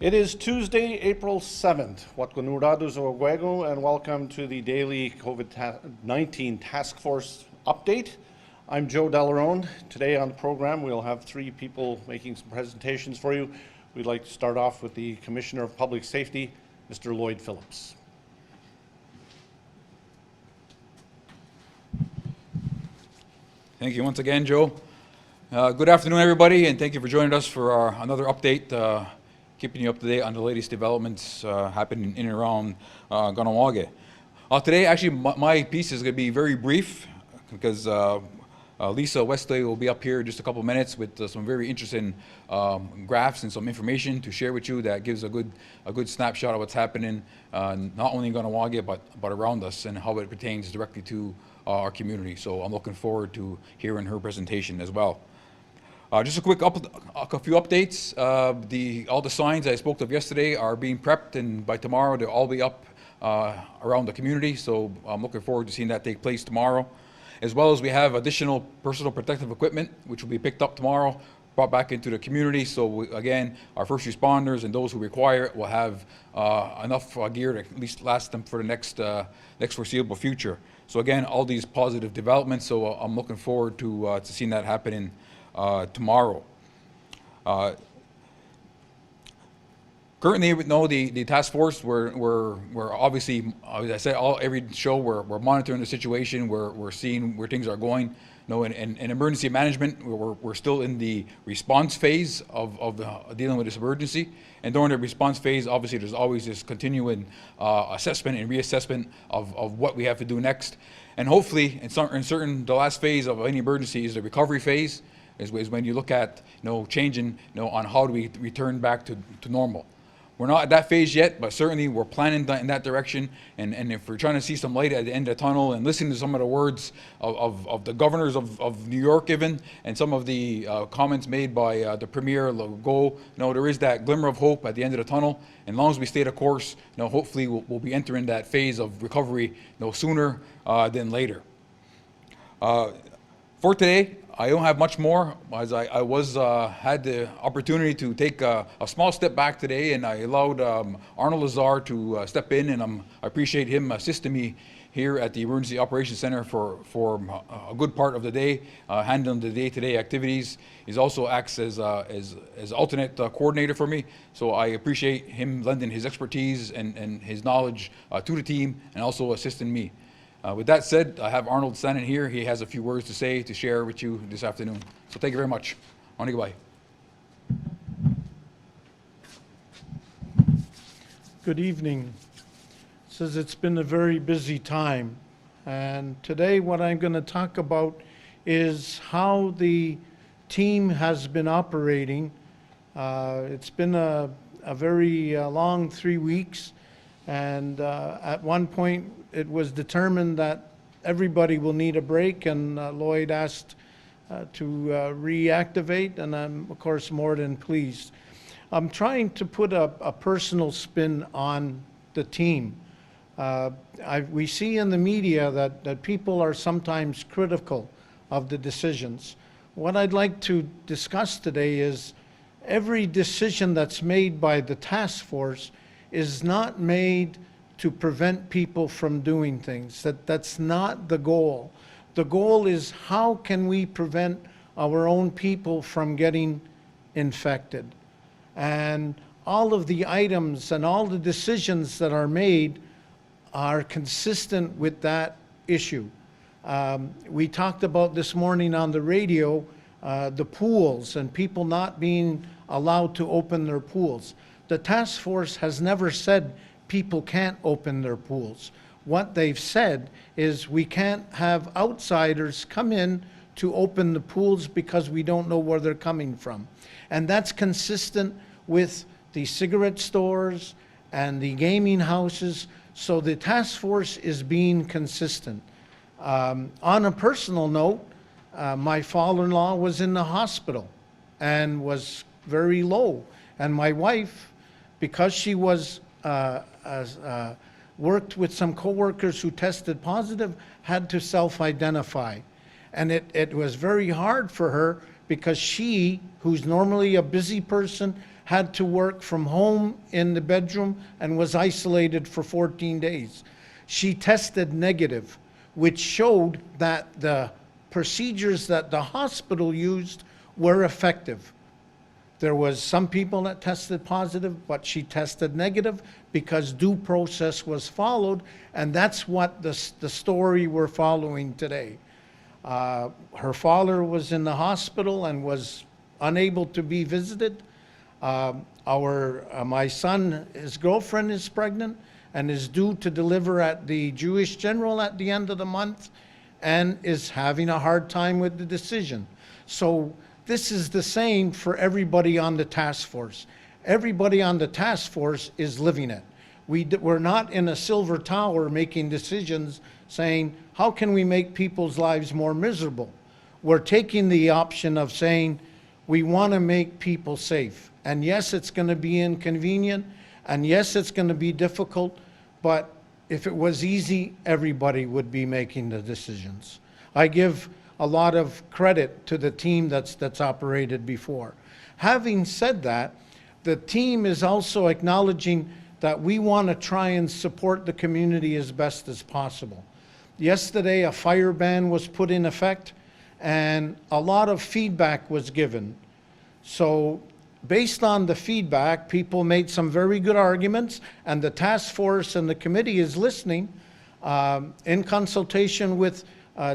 It is Tuesday, April 7th. Watkanurados Ogwego, and welcome to the daily COVID-19 Task Force update. I'm Joe Delarone. Today on the program, we'll have three people making some presentations for you. We'd like to start off with the Commissioner of Public Safety, Mr. Lloyd Phillips. Thank you once again, Joe. Good afternoon, everybody, and thank you for joining us for another update, keeping you up to date on the latest developments happening in and around Kahnawake. Today, actually, my piece is going to be very brief because Lisa Westaway will be up here in just a couple minutes with some very interesting graphs and some information to share with you that gives a good snapshot of what's happening not only in Kahnawake but around us and how it pertains directly to our community. So I'm looking forward to hearing her presentation as well. Just a few updates. All the signs I spoke of yesterday are being prepped, and by tomorrow they'll all be up around the community. So I'm looking forward to seeing that take place tomorrow. As well as we have additional personal protective equipment, which will be picked up tomorrow, brought back into the community. So again, our first responders and those who require it will have enough gear to at least last them for the next foreseeable future. So again, all these positive developments. So I'm looking forward to seeing that happening tomorrow. Currently, the task force, we're obviously, as I said, every show we're monitoring the situation. We're seeing where things are going. In emergency management, we're still in the response phase of dealing with this emergency. And during the response phase, obviously, there's always this continuing assessment and reassessment of what we have to do next. And hopefully, the last phase of any emergency is the recovery phase. Is when you look at changing on how do we return back to normal. We're not at that phase yet, but certainly we're planning in that direction. And if we're trying to see some light at the end of the tunnel and listening to some of the words of the governors of New York even, and some of the comments made by the Premier Legault, there is that glimmer of hope at the end of the tunnel. And as long as we stay the course, hopefully we'll be entering that phase of recovery sooner than later. For today, I don't have much more, as I had the opportunity to take a small step back today, and I allowed Arnold Lazare to step in, and I appreciate him assisting me here at the Emergency Operations Center for a good part of the day, handling the day-to-day activities. He also acts as alternate coordinator for me, so I appreciate him lending his expertise and his knowledge to the team, and also assisting me. With that said, I have Arnold standing here. He has a few words to say, to share with you this afternoon. So thank you very much. Goodbye. Good evening. Says it's been a very busy time. And today what I'm going to talk about is how the team has been operating. It's been a very long 3 weeks. And at one point, it was determined that everybody will need a break, and Lloyd asked to reactivate, and I'm, of course, more than pleased. I'm trying to put a personal spin on the team. We see in the media that people are sometimes critical of the decisions. What I'd like to discuss today is every decision that's made by the task force is not made to prevent people from doing things. That's not the goal. The goal is how can we prevent our own people from getting infected? And all of the items and all the decisions that are made are consistent with that issue. We talked about this morning on the radio, the pools and people not being allowed to open their pools. The task force has never said people can't open their pools. What they've said is we can't have outsiders come in to open the pools because we don't know where they're coming from. And that's consistent with the cigarette stores and the gaming houses. So the task force is being consistent. On a personal note, my father-in-law was in the hospital and was very low. And my wife, because she was worked with some coworkers who tested positive, had to self-identify. And it was very hard for her because she, who's normally a busy person, had to work from home in the bedroom and was isolated for 14 days. She tested negative, which showed that the procedures that the hospital used were effective. There was some people that tested positive, but she tested negative because due process was followed, and that's what the story we're following today. Her father was in the hospital and was unable to be visited. My son, his girlfriend is pregnant and is due to deliver at the Jewish General at the end of the month and is having a hard time with the decision. So this is the same for everybody on the task force. Everybody on the task force is living it. We're not in a silver tower making decisions saying, how can we make people's lives more miserable? We're taking the option of saying, we want to make people safe. And yes, it's going to be inconvenient, and yes, it's going to be difficult, but if it was easy, everybody would be making the decisions. I give a lot of credit to the team that's operated before. Having said that, the team is also acknowledging that we want to try and support the community as best as possible. Yesterday, a fire ban was put in effect, and a lot of feedback was given. So based on the feedback, people made some very good arguments, and the task force and the committee is listening in consultation with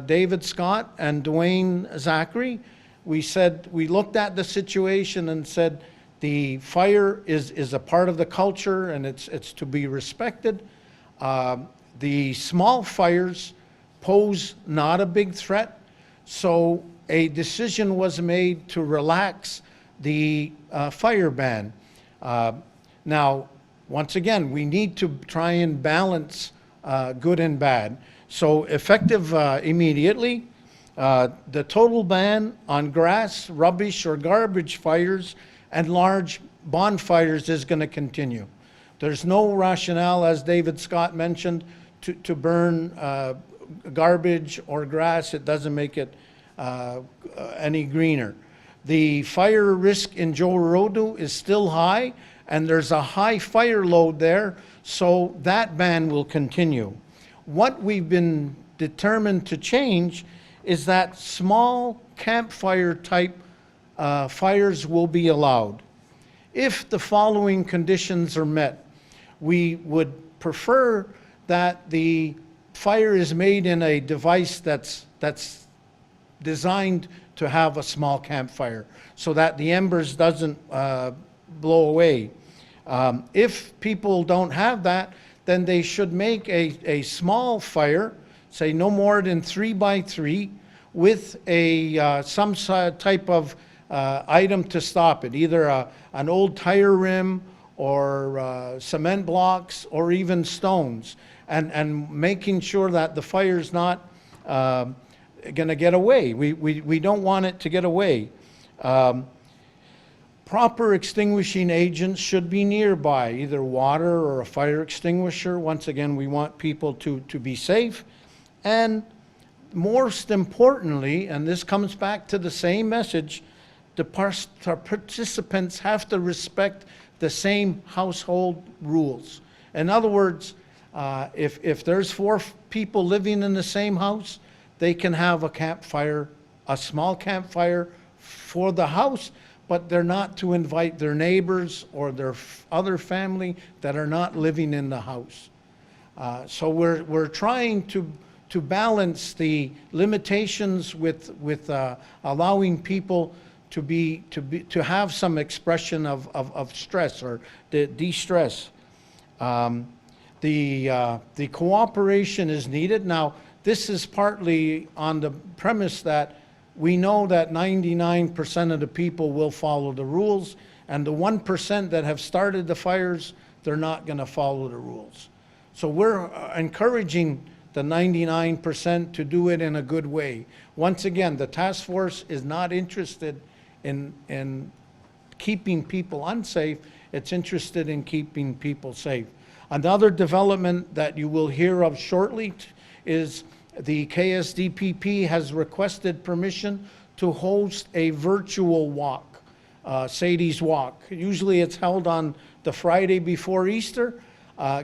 David Scott and Dwayne Zachary. We looked at the situation and said the fire is a part of the culture and it's to be respected. The small fires pose not a big threat, so a decision was made to relax the fire ban. Now, once again, we need to try and balance good and bad. So effective immediately, the total ban on grass, rubbish, or garbage fires and large bonfires is going to continue. There's no rationale, as David Scott mentioned, to burn garbage or grass. It doesn't make it any greener. The fire risk in Joe Rodo is still high, and there's a high fire load there, so that ban will continue. What we've been determined to change is that small campfire type fires will be allowed. If the following conditions are met, we would prefer that the fire is made in a device that's designed to have a small campfire so that the embers doesn't blow away. If people don't have that, then they should make a small fire, say no more than 3 by 3, with some type of item to stop it, either an old tire rim or cement blocks or even stones, and making sure that the fire's not going to get away. We don't want it to get away. Proper extinguishing agents should be nearby, either water or a fire extinguisher. Once again, we want people to be safe. And most importantly, and this comes back to the same message, the participants have to respect the same household rules. In other words, if there's 4 people living in the same house, they can have a campfire, a small campfire for the house, but they're not to invite their neighbors or their other family that are not living in the house. So we're trying to balance the limitations with allowing people to have some expression of stress or de-stress. The cooperation is needed. Now, this is partly on the premise that we know that 99% of the people will follow the rules, and the 1% that have started the fires, they're not going to follow the rules. So we're encouraging the 99% to do it in a good way. Once again, the task force is not interested in keeping people unsafe. It's interested in keeping people safe. Another development that you will hear of shortly is the KSDPP has requested permission to host a virtual walk, Sadie's Walk. Usually it's held on the Friday before Easter.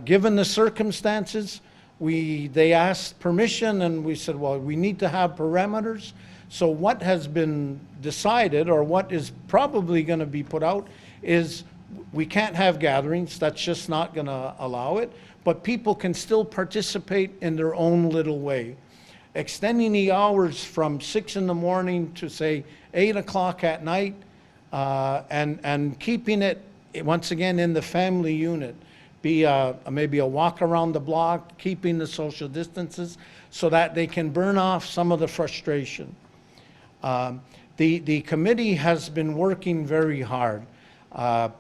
Given the circumstances, they asked permission, and we said, well, we need to have parameters. So what has been decided, or what is probably going to be put out, is we can't have gatherings. That's just not going to allow it. But people can still participate in their own little way. Extending the hours from 6 in the morning to, say, 8 o'clock at night, and keeping it, once again, in the family unit. Be maybe a walk around the block, keeping the social distances, so that they can burn off some of the frustration. The committee has been working very hard. I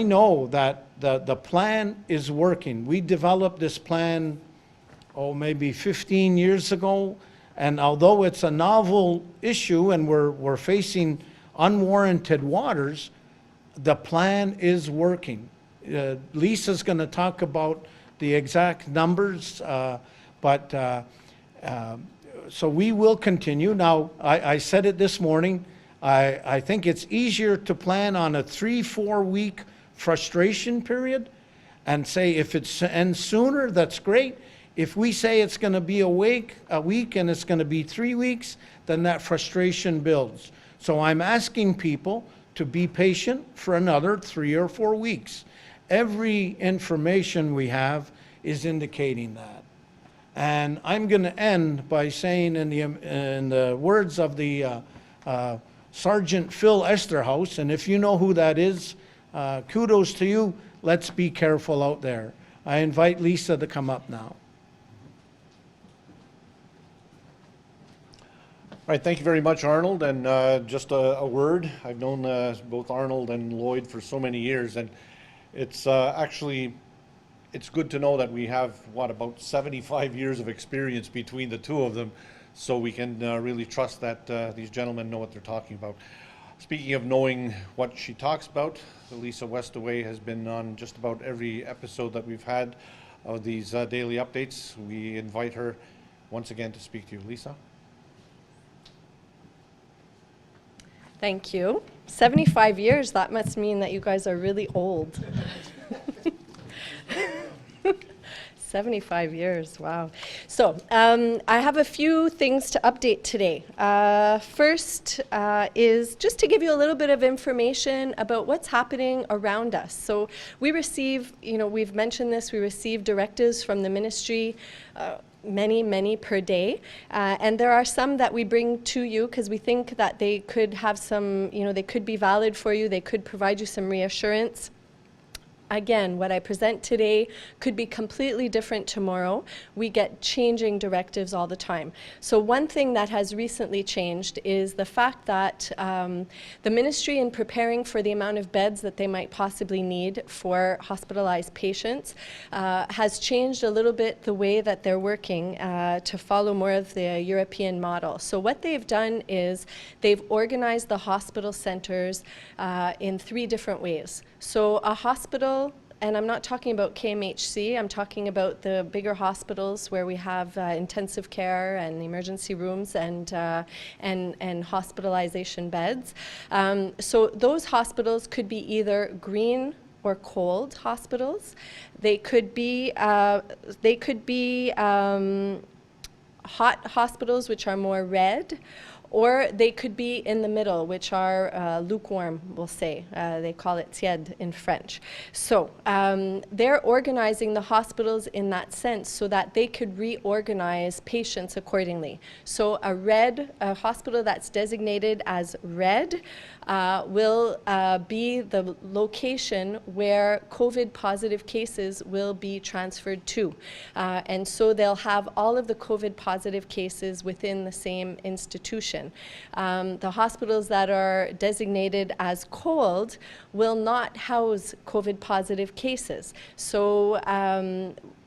know that the plan is working. We developed this plan, maybe 15 years ago, and although it's a novel issue and we're facing unwarranted waters, the plan is working. Lisa's going to talk about the exact numbers, so we will continue. Now, I said it this morning, I think it's easier to plan on a 3-4 week frustration period and say if it ends sooner, that's great. If we say it's going to be a week and it's going to be 3 weeks, then that frustration builds. So I'm asking people to be patient for another 3 or 4 weeks. Every information we have is indicating that. And I'm going to end by saying in the words of the Sgt Phil Esterhaus, and if you know who that is, kudos to you. Let's be careful out there. I invite Lisa to come up now. All right, thank you very much, Arnold. And just a word, I've known both Arnold and Lloyd for so many years, and it's it's good to know that we have, about 75 years of experience between the two of them, so we can really trust that these gentlemen know what they're talking about. Speaking of knowing what she talks about, Lisa Westaway has been on just about every episode that we've had of these daily updates. We invite her once again to speak to you. Lisa? Thank you. 75 years, that must mean that you guys are really old. 75 years, wow. So I have a few things to update today. First is just to give you a little bit of information about what's happening around us. So we receive, we've mentioned this, we receive directives from the ministry, many per day, and there are some that we bring to you because we think that they could have some, they could be valid for you, they could provide you some reassurance. Again, what I present today could be completely different tomorrow. We get changing directives all the time. So one thing that has recently changed is the fact that the ministry, in preparing for the amount of beds that they might possibly need for hospitalized patients, has changed a little bit the way that they're working to follow more of the European model. So what they've done is they've organized the hospital centers in 3 different ways. So a hospital, and I'm not talking about KMHC, I'm talking about the bigger hospitals where we have intensive care and emergency rooms and hospitalization beds. So those hospitals could be either green or cold hospitals. They could be hot hospitals, which are more red, or they could be in the middle, which are lukewarm, we'll say. They call it tiède in French. So they're organizing the hospitals in that sense so that they could reorganize patients accordingly. So a hospital that's designated as red will be the location where COVID positive cases will be transferred to. And so they'll have all of the COVID positive cases within the same institution. The hospitals that are designated as cold will not house COVID positive cases. So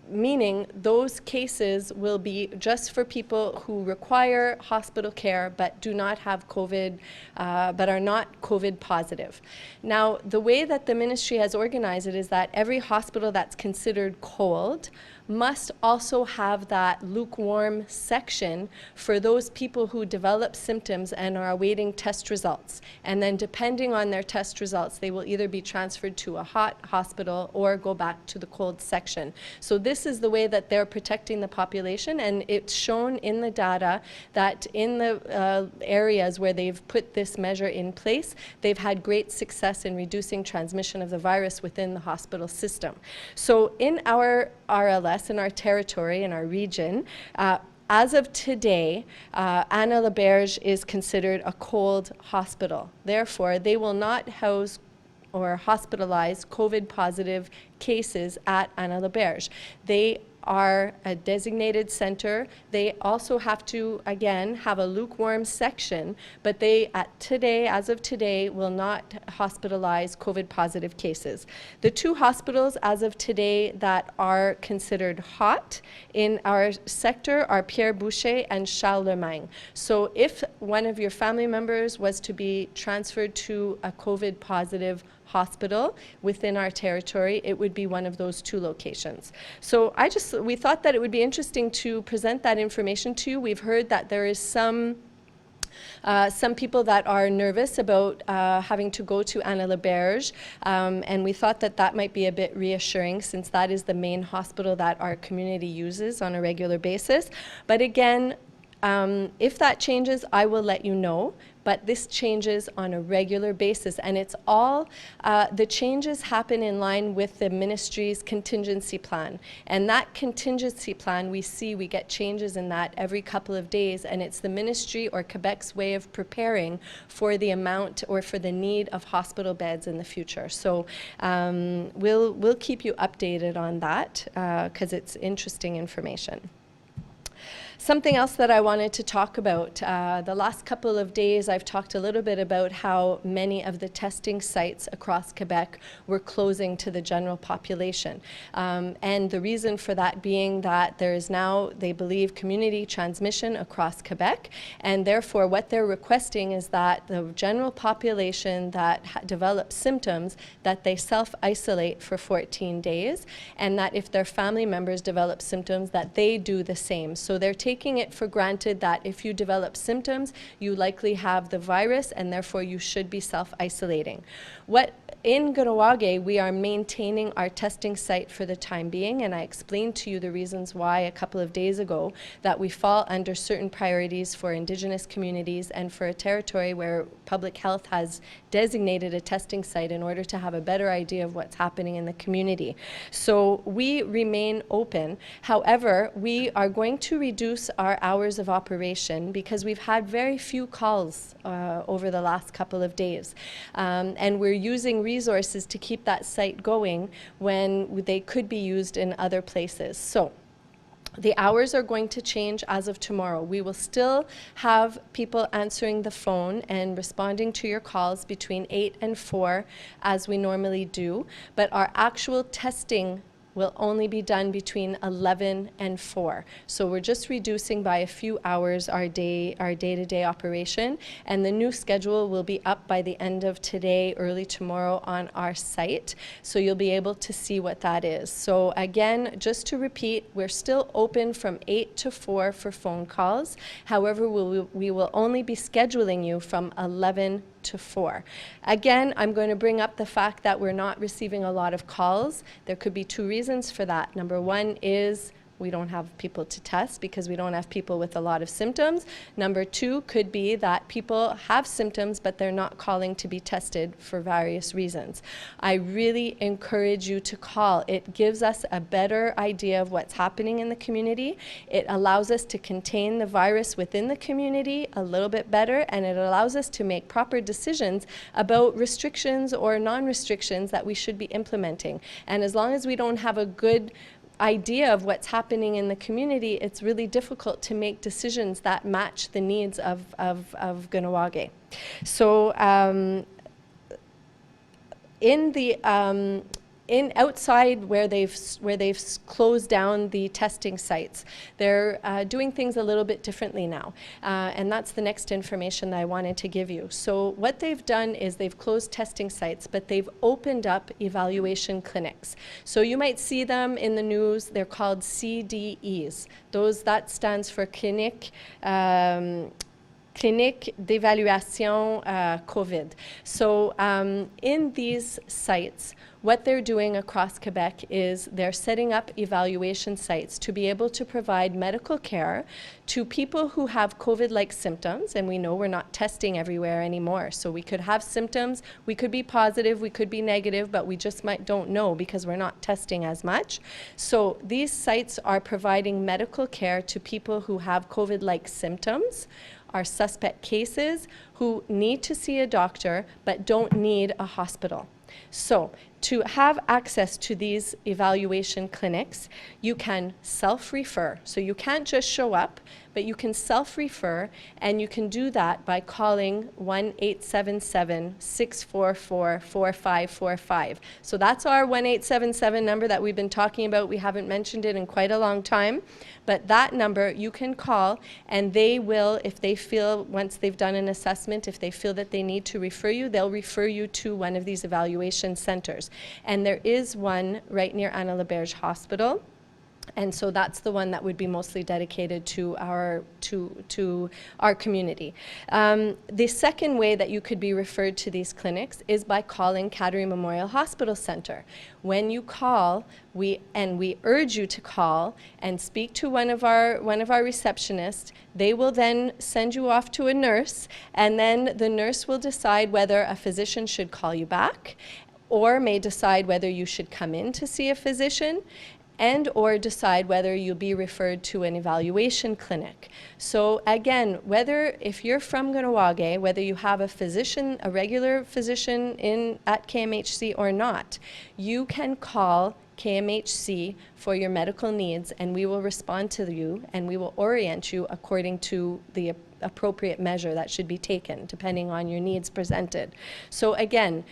meaning those cases will be just for people who require hospital care but do not have COVID, but are not COVID positive. Now, the way that the ministry has organized it is that every hospital that's considered cold must also have that lukewarm section for those people who develop symptoms and are awaiting test results. And then depending on their test results, they will either be transferred to a hot hospital or go back to the cold section. So this is the way that they're protecting the population, and it's shown in the data that in the areas where they've put this measure in place, they've had great success in reducing transmission of the virus within the hospital system. So in our RLS, in our territory, in our region, as of today, Anna-LaBerge is considered a cold hospital. Therefore, they will not house or hospitalize COVID-positive cases at Anna-LaBerge. They are a designated center. They also have to, again, have a lukewarm section, but they, as of today, will not hospitalize COVID-positive cases. The two hospitals, as of today, that are considered hot in our sector are Pierre Boucher and Charlemagne. So if one of your family members was to be transferred to a COVID-positive hospital within our territory, it would be one of those two locations. So we thought that it would be interesting to present that information to you. We've heard that there is some people that are nervous about having to go to Anna-LaBerge, and we thought that that might be a bit reassuring, since that is the main hospital that our community uses on a regular basis. But again, if that changes, I will let you know. But this changes on a regular basis, and it's all, the changes happen in line with the ministry's contingency plan. And that contingency plan, we get changes in that every couple of days, and it's the ministry or Quebec's way of preparing for the amount or for the need of hospital beds in the future. So we'll keep you updated on that, because it's interesting information. Something else that I wanted to talk about, the last couple of days I've talked a little bit about how many of the testing sites across Quebec were closing to the general population. And the reason for that being that there is now, they believe, community transmission across Quebec, and therefore what they're requesting is that the general population that develops symptoms, that they self-isolate for 14 days, and that if their family members develop symptoms, that they do the same. So they're taking it for granted that if you develop symptoms, you likely have the virus, and therefore you should be self-isolating. In Kahnawake, we are maintaining our testing site for the time being, and I explained to you the reasons why a couple of days ago, that we fall under certain priorities for Indigenous communities and for a territory where public health has designated a testing site in order to have a better idea of what's happening in the community. So we remain open. However, we are going to reduce our hours of operation because we've had very few calls over the last couple of days. And we're using resources to keep that site going when they could be used in other places. So the hours are going to change as of tomorrow. We will still have people answering the phone and responding to your calls between 8 and 4 as we normally do, but our actual testing will only be done between 11 and 4. So we're just reducing by a few hours our day-to-day operation, and the new schedule will be up by the end of today, early tomorrow on our site, so you'll be able to see what that is. So again, just to repeat, we're still open from 8 to 4 for phone calls. However, we will only be scheduling you from 11 to 4. Again, I'm going to bring up the fact that we're not receiving a lot of calls. There could be two reasons for that. Number one is we don't have people to test because we don't have people with a lot of symptoms. Number two could be that people have symptoms, but they're not calling to be tested for various reasons. I really encourage you to call. It gives us a better idea of what's happening in the community. It allows us to contain the virus within the community a little bit better, and it allows us to make proper decisions about restrictions or non-restrictions that we should be implementing. And as long as we don't have a good idea of what's happening in the community, it's really difficult to make decisions that match the needs of Kahnawake. So in the outside where they've closed down the testing sites, they're doing things a little bit differently now, and that's the next information that I wanted to give you. So what they've done is they've closed testing sites, but they've opened up evaluation clinics. So you might see them in the news. They're called CDEs. That stands for Clinique d'évaluation COVID. So in these sites, what they're doing across Quebec is they're setting up evaluation sites to be able to provide medical care to people who have COVID-like symptoms, and we know we're not testing everywhere anymore. So we could have symptoms, we could be positive, we could be negative, but we just don't know because we're not testing as much. So these sites are providing medical care to people who have COVID-like symptoms, are suspect cases, who need to see a doctor but don't need a hospital. So to have access to these evaluation clinics, you can self-refer. So you can't just show up, but you can self-refer, and you can do that by calling 1-877-644-4545. So that's our 1-877 number that we've been talking about. We haven't mentioned it in quite a long time, but that number you can call, and they will, if they feel, once they've done an assessment, if they feel that they need to refer you, they'll refer you to one of these evaluation centers. And there is one right near Anna Laberge Hospital. And so that's the one that would be mostly dedicated to our community. The second way that you could be referred to these clinics is by calling Cattery Memorial Hospital Center. When you call, we urge you to call and speak to one of our receptionists. They will then send you off to a nurse, and then the nurse will decide whether a physician should call you back, or may decide whether you should come in to see a physician, and or decide whether you'll be referred to an evaluation clinic. So again, if you're from Kahnawake, whether you have a physician, a regular physician at KMHC or not, you can call KMHC for your medical needs, and we will respond to you, and we will orient you according to the appropriate measure that should be taken depending on your needs presented. So again,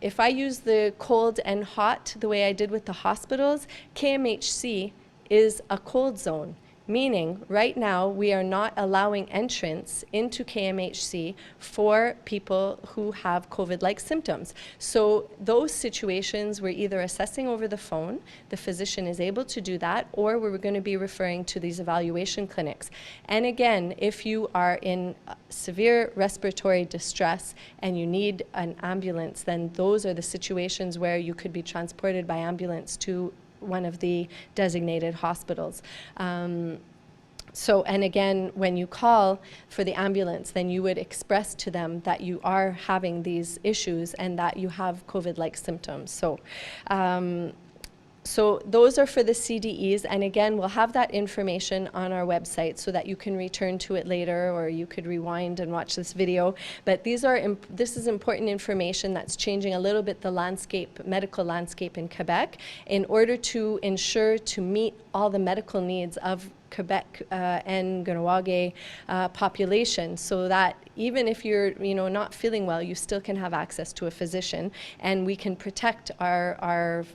if I use the cold and hot the way I did with the hospitals, KMHC is a cold zone. Meaning, right now, we are not allowing entrance into KMHC for people who have COVID-like symptoms. So those situations we're either assessing over the phone, the physician is able to do that, or we're going to be referring to these evaluation clinics. And again, if you are in severe respiratory distress and you need an ambulance, then those are the situations where you could be transported by ambulance to one of the designated hospitals. And again, when you call for the ambulance, then you would express to them that you are having these issues and that you have COVID-like symptoms. So those are for the CDEs, and again, we'll have that information on our website so that you can return to it later, or you could rewind and watch this video. But this is important information that's changing a little bit the medical landscape in Quebec, in order to ensure to meet all the medical needs of Quebec and Kahnawake population, so that even if you're not feeling well, you still can have access to a physician, and we can protect our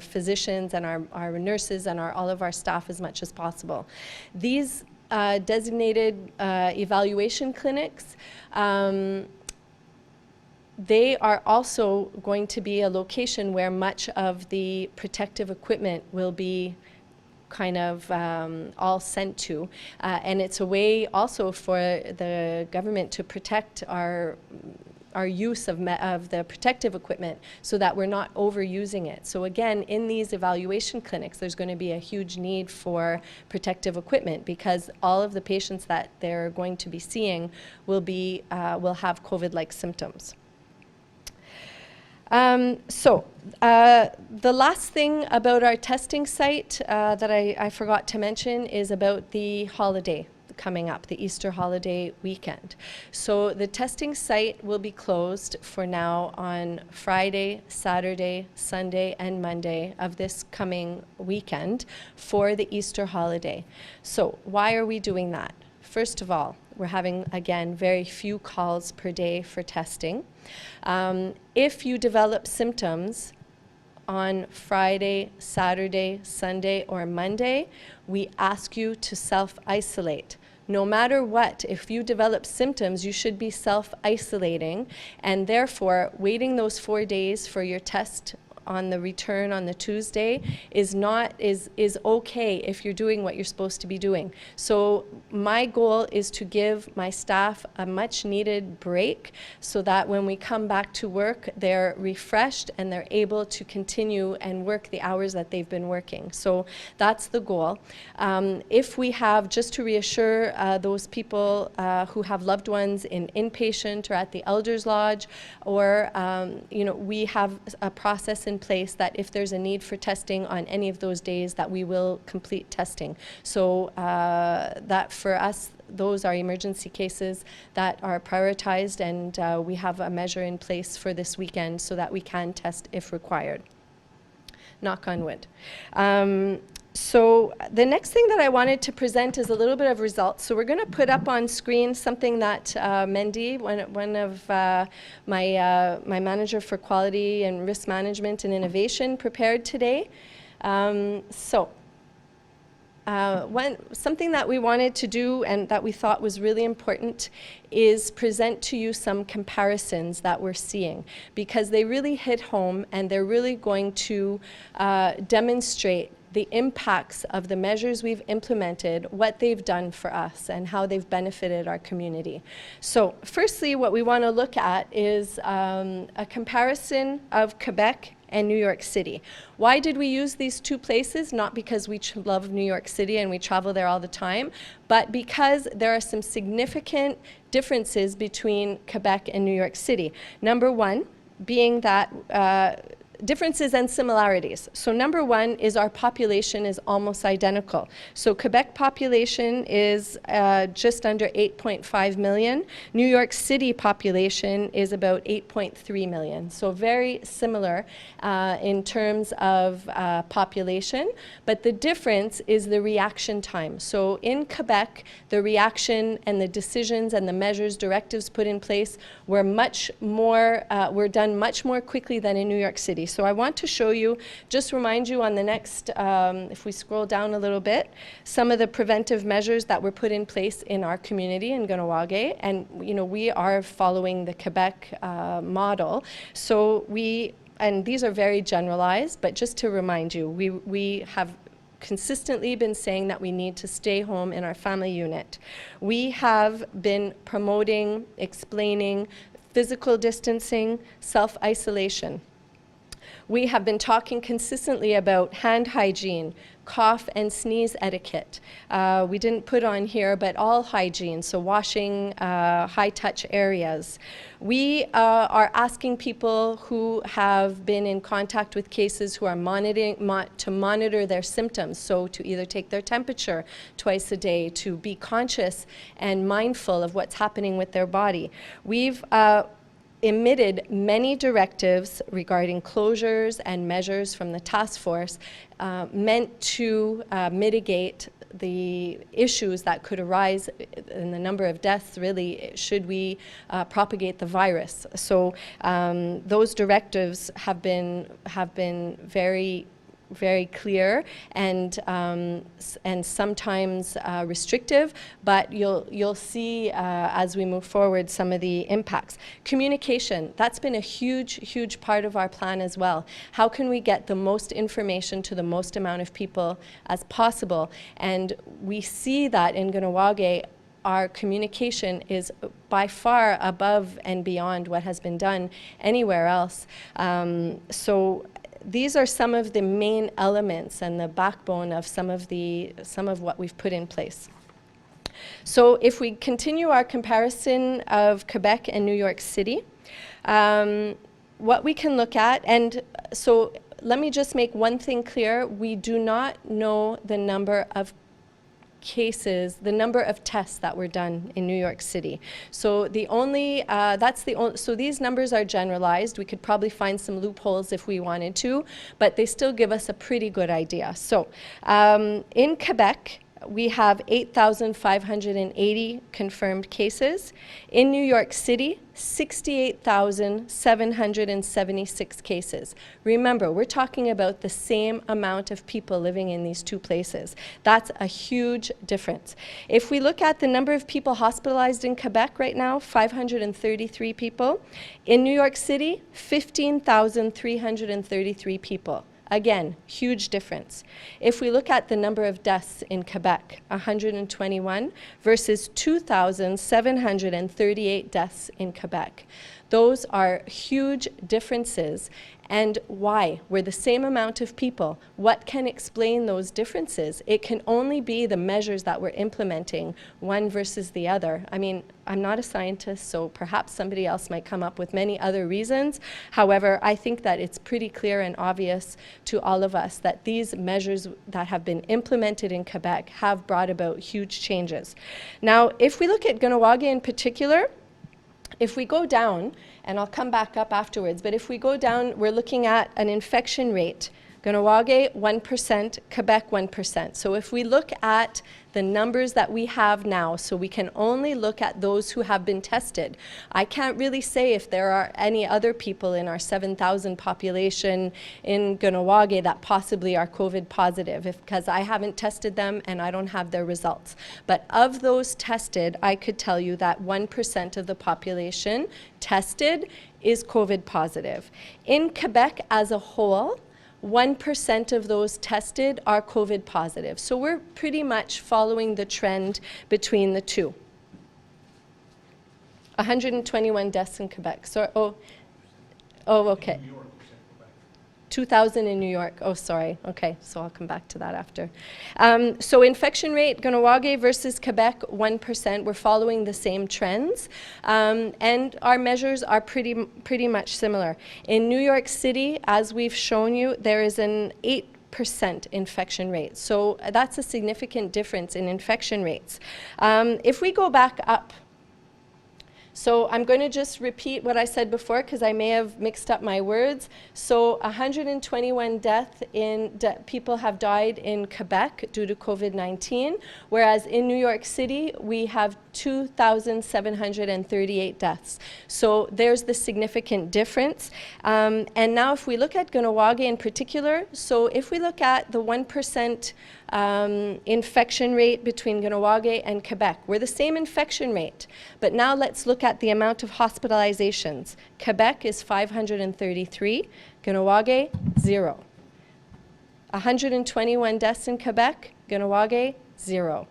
physicians and our nurses and all of our staff as much as possible. These designated evaluation clinics, they are also going to be a location where much of the protective equipment will be kind of all sent to. And it's a way also for the government to protect our use of the protective equipment so that we're not overusing it. So again, in these evaluation clinics, there's going to be a huge need for protective equipment, because all of the patients that they're going to be seeing will have COVID-like symptoms. The last thing about our testing site that I forgot to mention is about the holiday coming up, the Easter holiday weekend. So the testing site will be closed for now on Friday, Saturday, Sunday, and Monday of this coming weekend for the Easter holiday. So why are we doing that? First of all, we're having, again, very few calls per day for testing. If you develop symptoms, on Friday, Saturday, Sunday, or Monday, we ask you to self-isolate. No matter what, if you develop symptoms, you should be self-isolating, and therefore waiting those 4 days for your test on the return on the Tuesday is okay if you're doing what you're supposed to be doing. So my goal is to give my staff a much needed break so that when we come back to work, they're refreshed and they're able to continue and work the hours that they've been working. So that's the goal. If we have, just to reassure those people who have loved ones in inpatient or at the Elders Lodge, or we have a process in place that if there's a need for testing on any of those days, that we will complete testing. So that for us, those are emergency cases that are prioritized, and we have a measure in place for this weekend so that we can test if required. Knock on wood. So the next thing that I wanted to present is a little bit of results. So we're going to put up on screen something that Mendy, one of my manager for quality and risk management and innovation, prepared today. Something that we wanted to do and that we thought was really important is present to you some comparisons that we're seeing, because they really hit home and they're really going to demonstrate the impacts of the measures we've implemented, what they've done for us, and how they've benefited our community. So firstly, what we want to look at is a comparison of Quebec and New York City. Why did we use these two places? Not because we love New York City and we travel there all the time, but because there are some significant differences between Quebec and New York City. Number one being that differences and similarities. So number one is our population is almost identical. So Quebec population is just under 8.5 million. New York City population is about 8.3 million. So very similar in terms of population, but the difference is the reaction time. So in Quebec, the reaction and the decisions and the measures, directives put in place were much more, were done much more quickly than in New York City. So I want to show you, just remind you on the next, if we scroll down a little bit, some of the preventive measures that were put in place in our community in Kahnawake, and we are following the Quebec model. So and these are very generalized, but just to remind you, we have consistently been saying that we need to stay home in our family unit. We have been promoting, explaining physical distancing, self-isolation. We have been talking consistently about hand hygiene, cough and sneeze etiquette. We didn't put on here, but all hygiene, so washing high-touch areas. We are asking people who have been in contact with cases who are to monitor their symptoms, so to either take their temperature twice a day, to be conscious and mindful of what's happening with their body. We've emitted many directives regarding closures and measures from the task force meant to mitigate the issues that could arise in the number of deaths, really, should we propagate the virus. So those directives have been very clear and sometimes restrictive, but you'll see as we move forward some of the impacts. Communication, that's been a huge part of our plan as well. How can we get the most information to the most amount of people as possible? And we see that in Kahnawake, our communication is by far above and beyond what has been done anywhere else. So these are some of the main elements and the backbone of some of what we've put in place. So if we continue our comparison of Quebec and New York City, what we can look at, and so let me just make one thing clear, we do not know the number of cases, the number of tests that were done in New York City. So so these numbers are generalized. We could probably find some loopholes if we wanted to, but they still give us a pretty good idea. So in Quebec, we have 8,580 confirmed cases. In New York City, 68,776 cases. Remember, we're talking about the same amount of people living in these two places. That's a huge difference. If we look at the number of people hospitalized in Quebec right now, 533 people. In New York City, 15,333 people. Again, huge difference. If we look at the number of deaths in Quebec, 121 versus 2,738 deaths in Quebec. Those are huge differences. And why? We're the same amount of people. What can explain those differences? It can only be the measures that we're implementing, one versus the other. I mean, I'm not a scientist, so perhaps somebody else might come up with many other reasons. However, I think that it's pretty clear and obvious to all of us that these measures that have been implemented in Quebec have brought about huge changes. Now, if we look at Kahnawake in particular, if we go down, and I'll come back up afterwards, but if we go down, we're looking at an infection rate. Kahnawake, 1%, Quebec, 1%. So if we look at the numbers that we have now, so we can only look at those who have been tested. I can't really say if there are any other people in our 7,000 population in Kahnawake that possibly are COVID positive, because I haven't tested them and I don't have their results. But of those tested, I could tell you that 1% of the population tested is COVID positive. In Quebec as a whole, 1% of those tested are COVID positive. So we're pretty much following the trend between the two. 121 deaths in Quebec. So, okay. 2,000 in New York. Oh, sorry. Okay, so I'll come back to that after. So infection rate, Kahnawake versus Quebec, 1%. We're following the same trends. And our measures are pretty much similar. In New York City, as we've shown you, there is an 8% infection rate. So that's a significant difference in infection rates. If we go back up, so I'm going to just repeat what I said before because I may have mixed up my words. So 121 people have died in Quebec due to COVID-19, whereas in New York City we have 2,738 deaths. So there's the significant difference. And now if we look at Kahnawake in particular, so if we look at the 1% infection rate between Kahnawake and Quebec, we're the same infection rate, but now let's look at the amount of hospitalizations. Quebec is 533, Kahnawake, 0. 121 deaths in Quebec, Kahnawake, 0.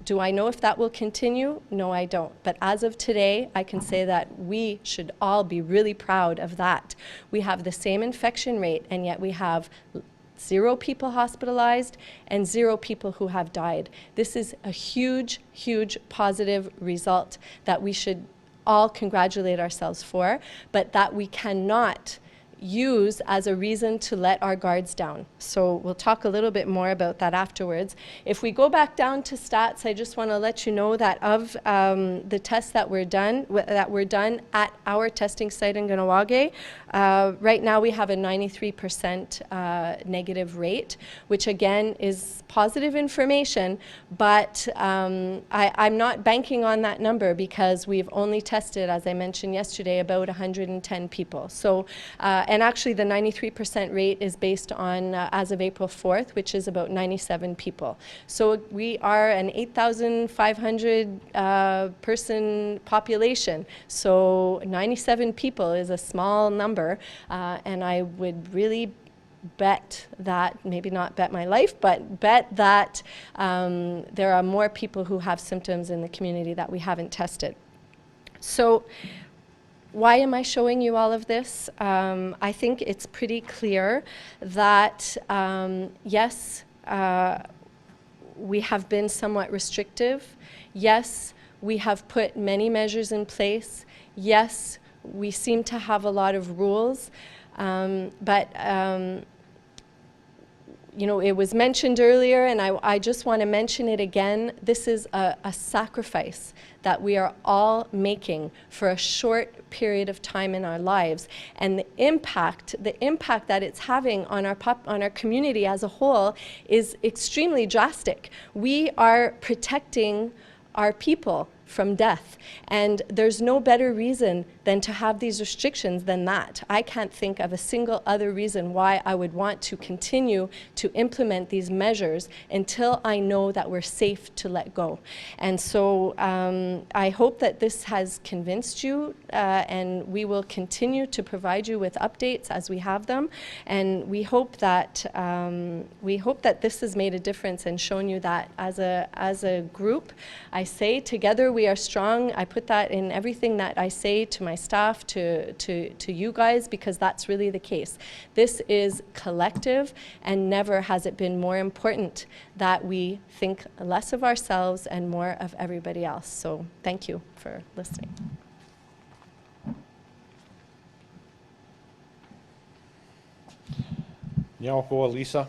Do I know if that will continue? No, I don't. But as of today, I can say that we should all be really proud of that. We have the same infection rate, and yet we have 0 people hospitalized and 0 people who have died. This is a huge, huge positive result that we should all congratulate ourselves for, but that we cannot use as a reason to let our guards down. So we'll talk a little bit more about that afterwards. If we go back down to stats, I just want to let you know that of the tests that were done at our testing site in Kahnawake, right now we have a 93% negative rate, which again is positive information, but I'm not banking on that number because we've only tested, as I mentioned yesterday, about 110 people. So and actually the 93% rate is based on, as of April 4th, which is about 97 people. So we are an 8,500 person population. So 97 people is a small number, and I would really bet that, maybe not bet my life, but bet that there are more people who have symptoms in the community that we haven't tested. So why am I showing you all of this? I think it's pretty clear that, yes, we have been somewhat restrictive. Yes, we have put many measures in place. Yes, we seem to have a lot of rules. But you know, it was mentioned earlier, and I just want to mention it again. This is a sacrifice that we are all making for a short period of time in our lives, and the impact that it's having on our community as a whole is extremely drastic. We are protecting our people from death, and there's no better reason than to have these restrictions than that. I can't think of a single other reason why I would want to continue to implement these measures until I know that we're safe to let go. And so I hope that this has convinced you, and we will continue to provide you with updates as we have them. And we hope that this has made a difference and shown you that as a group, I say together we are strong. I put that in everything that I say to my staff, to you guys, because that's really the case. This is collective, and never has it been more important that we think less of ourselves and more of everybody else. So thank you for listening. Nyauko, Lisa.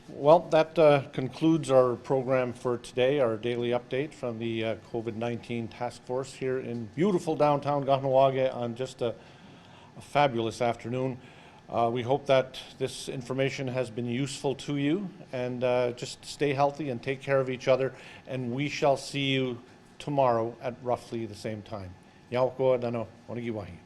Well, that concludes our program for today, our daily update from the COVID-19 task force here in beautiful downtown Kahnawake on just a fabulous afternoon. We hope that this information has been useful to you, and just stay healthy and take care of each other, and we shall see you tomorrow at roughly the same time. Nyauko, dano, onigiwahi.